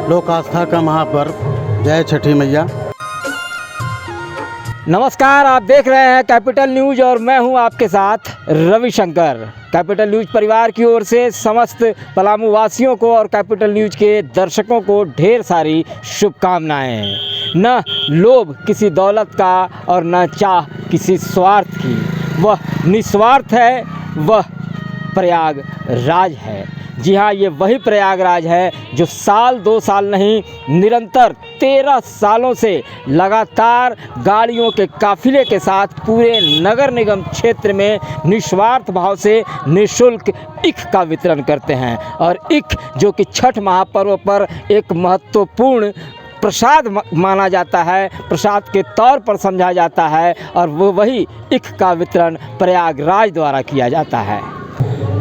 लोक आस्था का महापर्व जय छठी मैया। नमस्कार, आप देख रहे हैं कैपिटल न्यूज़ और मैं हूं आपके साथ रविशंकर। कैपिटल न्यूज़ परिवार की ओर से समस्त पलामू वासियों को और कैपिटल न्यूज़ के दर्शकों को ढेर सारी शुभकामनाएं। न लोभ किसी दौलत का और न चाह किसी स्वार्थ की, वह निस्वार्थ है, वह प्रयागराज है। जी हाँ, ये वही प्रयागराज है जो साल 2 साल नहीं, निरंतर 13 सालों से लगातार गाड़ियों के काफिले के साथ पूरे नगर निगम क्षेत्र में निस्वार्थ भाव से निःशुल्क ईख का वितरण करते हैं। और ईख जो कि छठ महापर्व पर एक महत्वपूर्ण प्रसाद माना जाता है, प्रसाद के तौर पर समझा जाता है, और वो वही ईख का वितरण प्रयागराज द्वारा किया जाता है।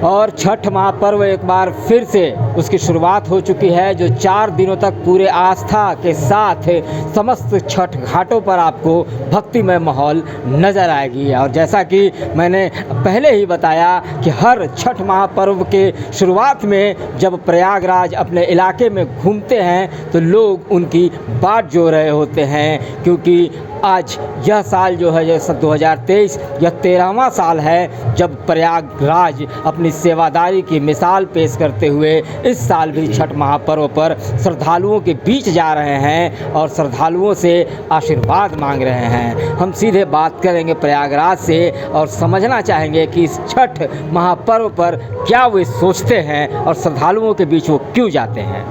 और छठ महापर्व एक बार फिर से उसकी शुरुआत हो चुकी है, जो 4 दिनों तक पूरे आस्था के साथ समस्त छठ घाटों पर आपको भक्तिमय माहौल नज़र आएगी। और जैसा कि मैंने पहले ही बताया कि हर छठ महापर्व के शुरुआत में जब प्रयागराज अपने इलाके में घूमते हैं तो लोग उनकी बाट जो रहे होते हैं, क्योंकि आज यह साल जो है जैसा 2023 यह 13वां साल है जब प्रयागराज अपनी सेवादारी की मिसाल पेश करते हुए इस साल भी छठ महापर्व पर श्रद्धालुओं के बीच जा रहे हैं और श्रद्धालुओं से आशीर्वाद मांग रहे हैं। हम सीधे बात करेंगे प्रयागराज से और समझना चाहेंगे कि इस छठ महापर्व पर क्या वे सोचते हैं और श्रद्धालुओं के बीच वो क्यों जाते हैं।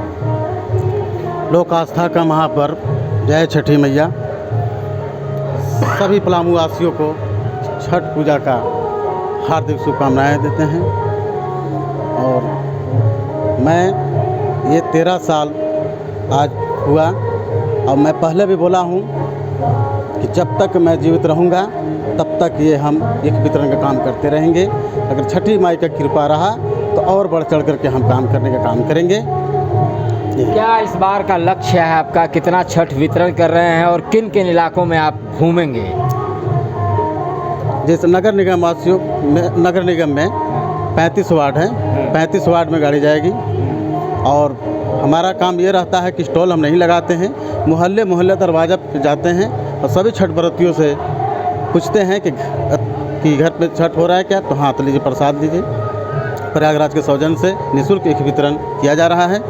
लोक आस्था का महापर्व जय छठी मैया। सभी पलामू वासियों को छठ पूजा का हार्दिक शुभकामनाएं देते हैं। और मैं ये 13 साल आज हुआ और मैं पहले भी बोला हूँ कि जब तक मैं जीवित रहूँगा तब तक ये हम ईख वितरण का काम करते रहेंगे। अगर छठी माई का कृपा रहा तो और बढ़ चढ़ करके हम काम करने का काम करेंगे। क्या इस बार का लक्ष्य है आपका? कितना छठ वितरण कर रहे हैं और किन किन इलाकों में आप घूमेंगे? जैसे नगर निगम वासियों में, नगर निगम में 35 वार्ड हैं, 35 वार्ड में गाड़ी जाएगी। और हमारा काम ये रहता है कि स्टॉल हम नहीं लगाते हैं, मोहल्ले मोहल्ले दरवाज़ा पे जाते हैं और सभी छठ व्रतियों से पूछते हैं कि घर पे छठ हो रहा है क्या, तो हाँ तो लीजिए प्रसाद लीजिए। प्रयागराज के सौजन्य से निःशुल्क ईख वितरण किया जा रहा है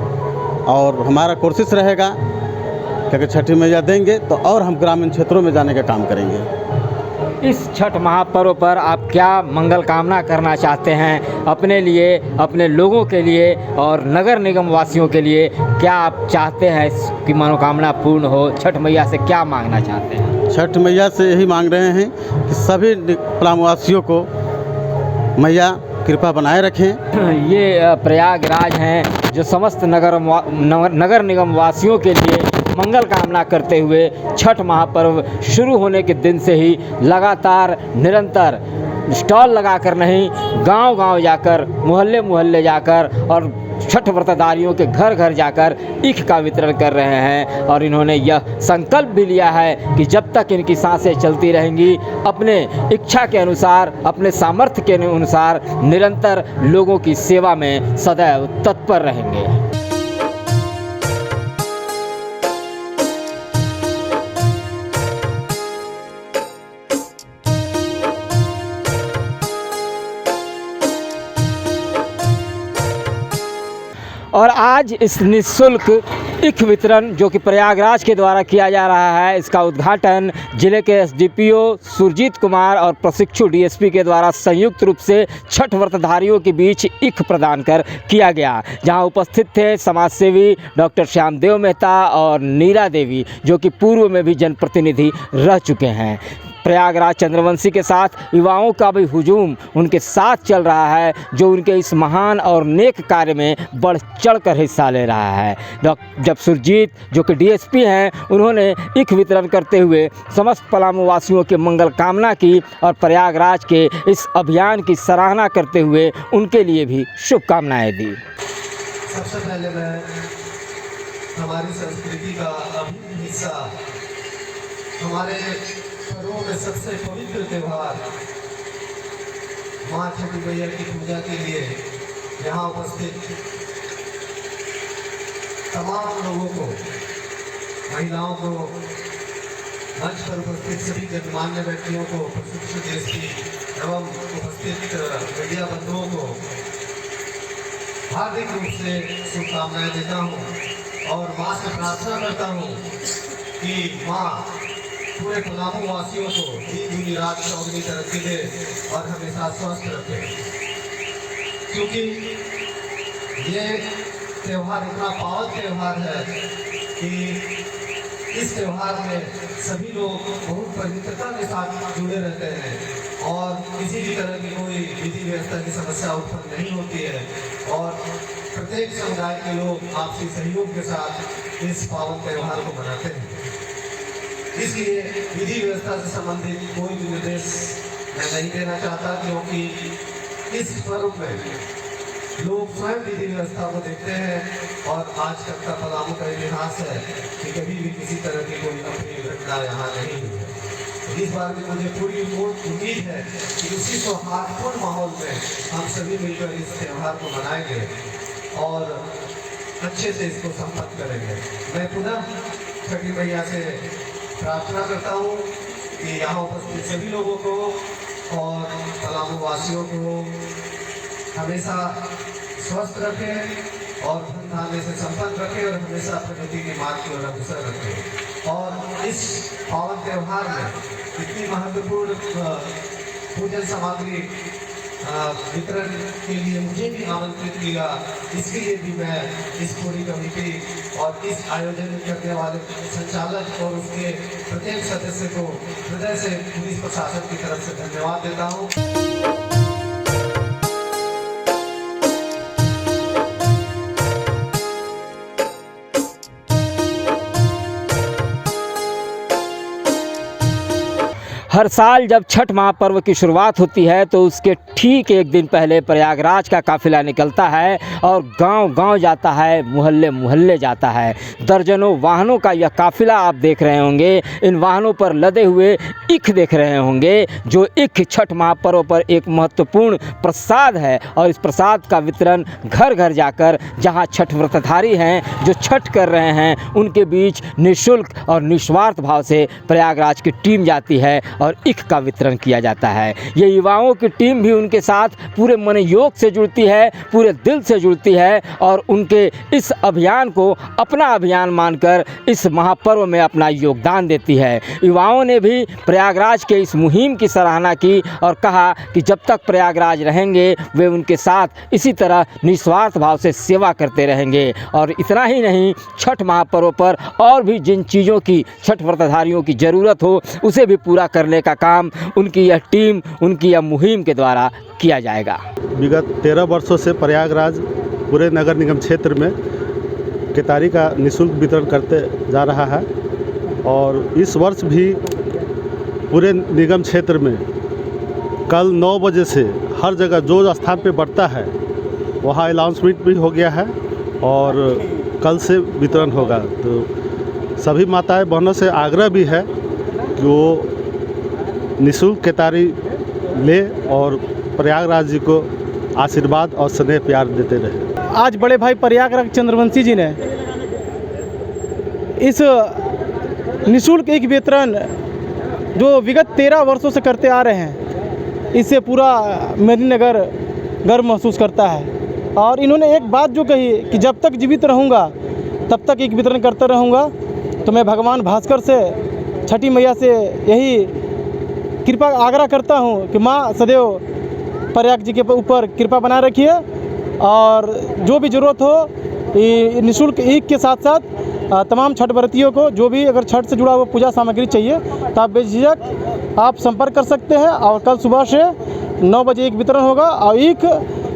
और हमारा कोशिश रहेगा कि अगर छठी मैया देंगे तो और हम ग्रामीण क्षेत्रों में जाने का काम करेंगे। इस छठ महापर्व पर आप क्या मंगल कामना करना चाहते हैं अपने लिए, अपने लोगों के लिए और नगर निगम वासियों के लिए? क्या आप चाहते हैं कि मनोकामना पूर्ण हो? छठ मैया से क्या मांगना चाहते हैं? छठ मैया से यही मांग रहे हैं कि सभी पलामू वासियों को मैया कृपा बनाए रखें। ये प्रयागराज हैं जो समस्त नगर निगम वासियों के लिए मंगल कामना करते हुए छठ महापर्व शुरू होने के दिन से ही लगातार निरंतर स्टॉल लगाकर नहीं, गांव-गांव जाकर, मोहल्ले मोहल्ले जाकर और छठ व्रतधारियों के घर घर जाकर ईख का वितरण कर रहे हैं। और इन्होंने यह संकल्प भी लिया है कि जब तक इनकी सांसें चलती रहेंगी अपने इच्छा के अनुसार, अपने सामर्थ्य के अनुसार निरंतर लोगों की सेवा में सदैव तत्पर रहेंगे। और आज इस निःशुल्क ईख वितरण जो कि प्रयागराज के द्वारा किया जा रहा है, इसका उद्घाटन जिले के एसडीपीओ सुरजीत कुमार और प्रशिक्षु डीएसपी के द्वारा संयुक्त रूप से छठ व्रतधारियों के बीच ईख प्रदान कर किया गया, जहां उपस्थित थे समाजसेवी डॉक्टर श्यामदेव मेहता और नीरा देवी, जो कि पूर्व में भी जनप्रतिनिधि रह चुके हैं। प्रयागराज चंद्रवंशी के साथ युवाओं का भी हुजूम उनके साथ चल रहा है, जो उनके इस महान और नेक कार्य में बढ़ चढ़कर हिस्सा ले रहा है। जब सुरजीत जो कि डीएसपी हैं, उन्होंने ईख वितरण करते हुए समस्त पलामू वासियों के मंगल कामना की और प्रयागराज के इस अभियान की सराहना करते हुए उनके लिए भी शुभकामनाएं दी। सबसे पहले मैं हमारी संस्कृति का अभिन्न हिस्सा, हमारे पर्वों में सबसे पवित्र त्यौहार माँ छठी मैया की पूजा के लिए यहाँ उपस्थित तमाम लोगों को, महिलाओं को, मंच पर उपस्थित सभी गणमान्य व्यक्तियों को, प्रशिक्षित एसपी एवं उपस्थित मीडिया बंधुओं को हार्दिक रूप से शुभकामनाएं देता हूं और मां से प्रार्थना करता हूं कि मां पूरे पलामू वासियों को दिन दूनी रात चौगुनी तरक्की दे और हमेशा स्वस्थ रखे, क्योंकि ये त्यौहार इतना पावन त्यौहार है कि इस त्यौहार में सभी लोग बहुत पवित्रता के साथ जुड़े रहते हैं और किसी भी तरह की कोई विधि व्यवस्था की समस्या उत्पन्न नहीं होती है और प्रत्येक समुदाय के लोग आपसी सहयोग के साथ इस पावन त्यौहार को मनाते हैं। इसलिए विधि व्यवस्था से संबंधित कोई भी निर्देश मैं नहीं देना चाहता, क्योंकि इस पर्व में लोग स्वयं विधि व्यवस्था को देखते हैं और आज तक का पलामू का इतिहास है कि कभी भी किसी तरह की कोई अप्रिय घटना यहाँ नहीं हुई है। इस बार भी मुझे पूरी उम्मीद है कि उसी सौहार्दपूर्ण माहौल में हम सभी मिलकर इस त्यौहार को मनाएंगे और अच्छे से इसको संपन्न करेंगे। मैं पुनः छठी मैया से प्रार्थना करता हूँ कि यहाँ उपस्थित सभी लोगों को और पलामू वासियों को हमेशा स्वस्थ रखें और धन धान्य से संपन्न रखें और हमेशा प्रगति के मार्ग की ओर अग्रसर रखें। और इस पावन त्यौहार में इतनी महत्वपूर्ण पूजन सामग्री वितरण के लिए मुझे भी आमंत्रित किया, इसके लिए भी मैं इस पूरी कमेटी और इस आयोजन करने वाले संचालक और उसके प्रत्येक सदस्य को हृदय से पुलिस प्रशासन की तरफ से धन्यवाद देता हूँ। हर साल जब छठ महापर्व की शुरुआत होती है तो उसके ठीक एक दिन पहले प्रयागराज का काफिला निकलता है और गांव-गांव जाता है, मोहल्ले मोहल्ले जाता है। दर्जनों वाहनों का यह काफिला आप देख रहे होंगे। इन वाहनों पर लदे हुए ईख देख रहे होंगे, जो ईख छठ महापर्व पर एक महत्वपूर्ण प्रसाद है और इस प्रसाद का वितरण घर घर जाकर जहां छठ व्रतधारी हैं, जो छठ कर रहे हैं, उनके बीच निःशुल्क और निस्वार्थ भाव से प्रयागराज की टीम जाती है और ईख का वितरण किया जाता है। ये युवाओं की टीम भी उनके साथ पूरे मनोयोग से जुड़ती है, पूरे दिल से जुड़ती है और उनके इस अभियान को अपना अभियान मानकर इस महापर्व में अपना योगदान देती है। युवाओं ने भी प्रयागराज के इस मुहिम की सराहना की और कहा कि जब तक प्रयागराज रहेंगे वे उनके साथ इसी तरह निस्वार्थ भाव से सेवा करते रहेंगे। और इतना ही नहीं, छठ महापर्व पर और भी जिन चीज़ों की छठ व्रतधारियों की ज़रूरत हो उसे भी पूरा करने का काम उनकी यह टीम, उनकी यह मुहिम के द्वारा किया जाएगा। विगत 13 वर्षों से प्रयागराज पूरे नगर निगम क्षेत्र में केतारी का निःशुल्क वितरण करते जा रहा है और इस वर्ष भी पूरे निगम क्षेत्र में कल 9 बजे से हर जगह जो स्थान पे बढ़ता है वहाँ अनाउंसमेंट भी हो गया है और कल से वितरण होगा। तो सभी माताएं बहनों से आग्रह भी है कि वो निःशुल्क केतारी ले और प्रयागराज जी को आशीर्वाद और स्नेह प्यार देते रहे। आज बड़े भाई प्रयागराज चंद्रवंशी जी ने इस निःशुल्क ईख वितरण जो विगत 13 वर्षों से करते आ रहे हैं, इससे पूरा मेदिनीनगर गर्व महसूस करता है। और इन्होंने एक बात जो कही कि जब तक जीवित रहूँगा तब तक ईख वितरण करता रहूँगा। तो मैं भगवान भास्कर से, छठी मैया से यही कृपा आग्रह करता हूँ कि माँ सदैव प्रयाग जी के ऊपर कृपा बनाए रखिए और जो भी ज़रूरत हो निःशुल्क ईख के साथ साथ तमाम छठ व्रतियों को जो भी अगर छठ से जुड़ा हुआ पूजा सामग्री चाहिए तो आप बेझिझक आप संपर्क कर सकते हैं। और कल सुबह से 9 बजे ईख वितरण होगा और ईख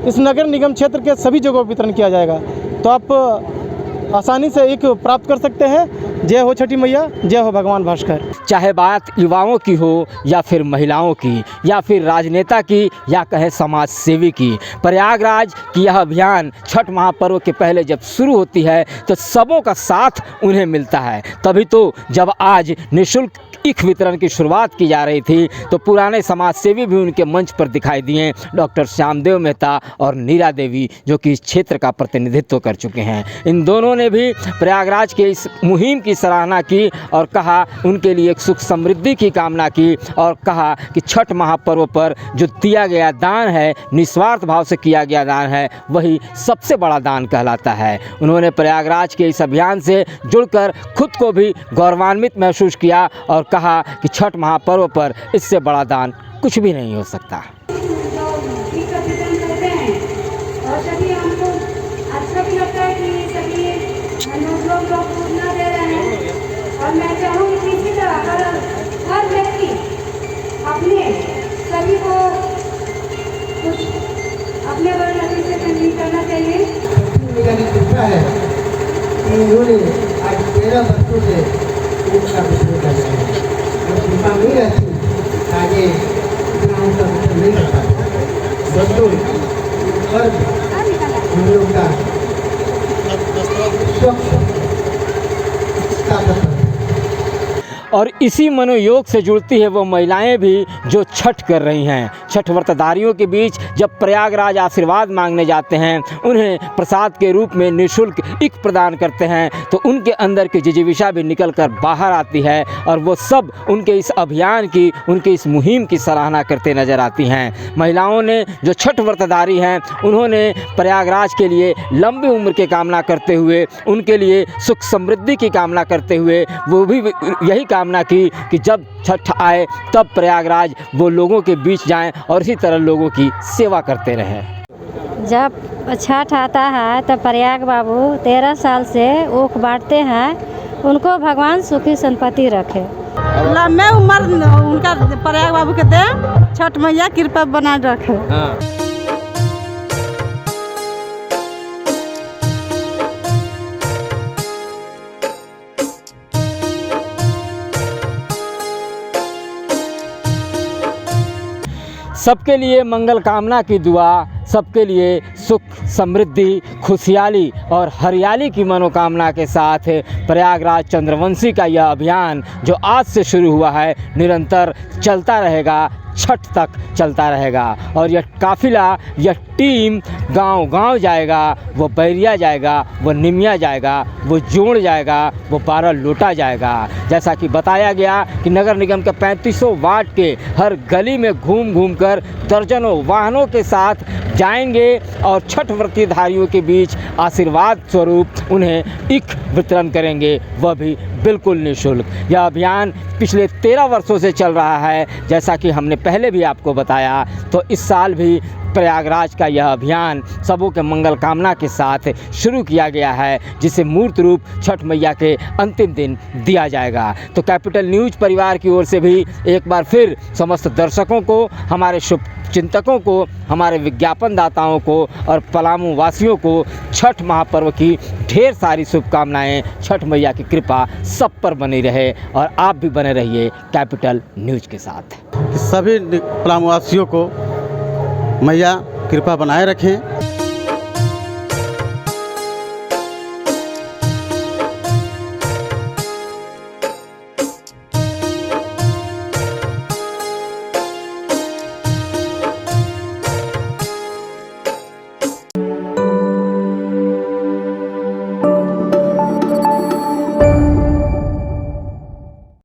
इस नगर निगम क्षेत्र के सभी जगहों वितरण किया जाएगा, तो आप आसानी से ईख प्राप्त कर सकते हैं। जय हो छठी मैया, जय हो भगवान भास्कर। चाहे बात युवाओं की हो या फिर महिलाओं की या फिर राजनेता की या कहे समाज सेवी की, प्रयागराज की यह अभियान छठ महापर्व के पहले जब शुरू होती है तो सबों का साथ उन्हें मिलता है। तभी तो जब आज निःशुल्क ईख वितरण की शुरुआत की जा रही थी तो पुराने समाज सेवी भी उनके मंच पर दिखाई दिए, डॉक्टर श्यामदेव मेहता और नीरा देवी, जो कि इस क्षेत्र का प्रतिनिधित्व कर चुके हैं। इन दोनों ने भी प्रयागराज के इस मुहिम की सराहना की और कहा, उनके लिए एक सुख समृद्धि की कामना की और कहा कि छठ महापर्व पर जो दिया गया दान है, निस्वार्थ भाव से किया गया दान है, वही सबसे बड़ा दान कहलाता है। उन्होंने प्रयागराज के इस अभियान से जुड़कर खुद को भी गौरवान्वित महसूस किया और कहा कि छठ महापर्व पर इससे बड़ा दान कुछ भी नहीं हो सकता। और सभी हमको अच्छा भी लगता है कि सभी लोग पूजना दे रहे हैं। और मैं चाहूँगी कि इसी तरह हर व्यक्ति अपने सभी को कुछ अपने वर्ग से कंट्रीब्यूट करना चाहिए। लिखा है कि उन्होंने आज 13 वर्षों से का विषय कर रहे हैं और कृपा नहीं रहती आगे इतना उनका विषय नहीं करता। बच्चों वर्ग हम लोग का और इसी मनोयोग से जुड़ती है वो महिलाएं भी जो छठ कर रही हैं। छठ व्रतधारियों के बीच जब प्रयागराज आशीर्वाद मांगने जाते हैं, उन्हें प्रसाद के रूप में निःशुल्क ईख प्रदान करते हैं, तो उनके अंदर की जिजीविषा भी निकल कर बाहर आती है और वो सब उनके इस अभियान की, उनके इस मुहिम की सराहना करते नज़र आती हैं। महिलाओं ने जो छठ व्रतधारी हैं, उन्होंने प्रयागराज के लिए लंबी उम्र की कामना करते हुए, उनके लिए सुख समृद्धि की कामना करते हुए वो भी यही कामना की कि जब छठ आए तब प्रयागराज वो लोगों के बीच जाएं और इसी तरह लोगों की सेवा करते रहें। जब छठ आता है तो प्रयाग बाबू 13 साल से ऊख बांटते हैं। उनको भगवान सुखी संपत्ति रखे। लम्बे उम्र उनका प्रयाग बाबू के दे, छठ मैया कृपा बना रखे। सबके लिए मंगल कामना की दुआ, सबके लिए सुख समृद्धि, खुशहाली और हरियाली की मनोकामना के साथ प्रयागराज चंद्रवंशी का यह अभियान जो आज से शुरू हुआ है, निरंतर चलता रहेगा, छठ तक चलता रहेगा। और यह काफ़िला, यह टीम गांव-गांव जाएगा, वो बैरिया जाएगा, वो निमिया जाएगा, वो जोड़ जाएगा, वो 12 लोटा जाएगा। जैसा कि बताया गया कि नगर निगम के 3500 वार्ड के हर गली में घूम घूम कर दर्जनों वाहनों के साथ जाएंगे और छठ व्रतधारियों के बीच आशीर्वाद स्वरूप उन्हें ईख वितरण करेंगे, वह भी बिल्कुल निःशुल्क। यह अभियान पिछले 13 वर्षों से चल रहा है। जैसा कि हमने पहले भी आपको बताया, तो इस साल भी प्रयागराज का यह अभियान सबों के मंगल कामना के साथ शुरू किया गया है, जिसे मूर्त रूप छठ मैया के अंतिम दिन दिया जाएगा। तो कैपिटल न्यूज़ परिवार की ओर से भी एक बार फिर समस्त दर्शकों को, हमारे शुभ चिंतकों को, हमारे विज्ञापनदाताओं को और पलामू वासियों को छठ महापर्व की ढेर सारी शुभकामनाएं। छठ मैया की कृपा सब पर बनी रहे और आप भी बने रहिए कैपिटल न्यूज़ के साथ। सभी पलामू वासियों को मैया कृपा बनाए रखें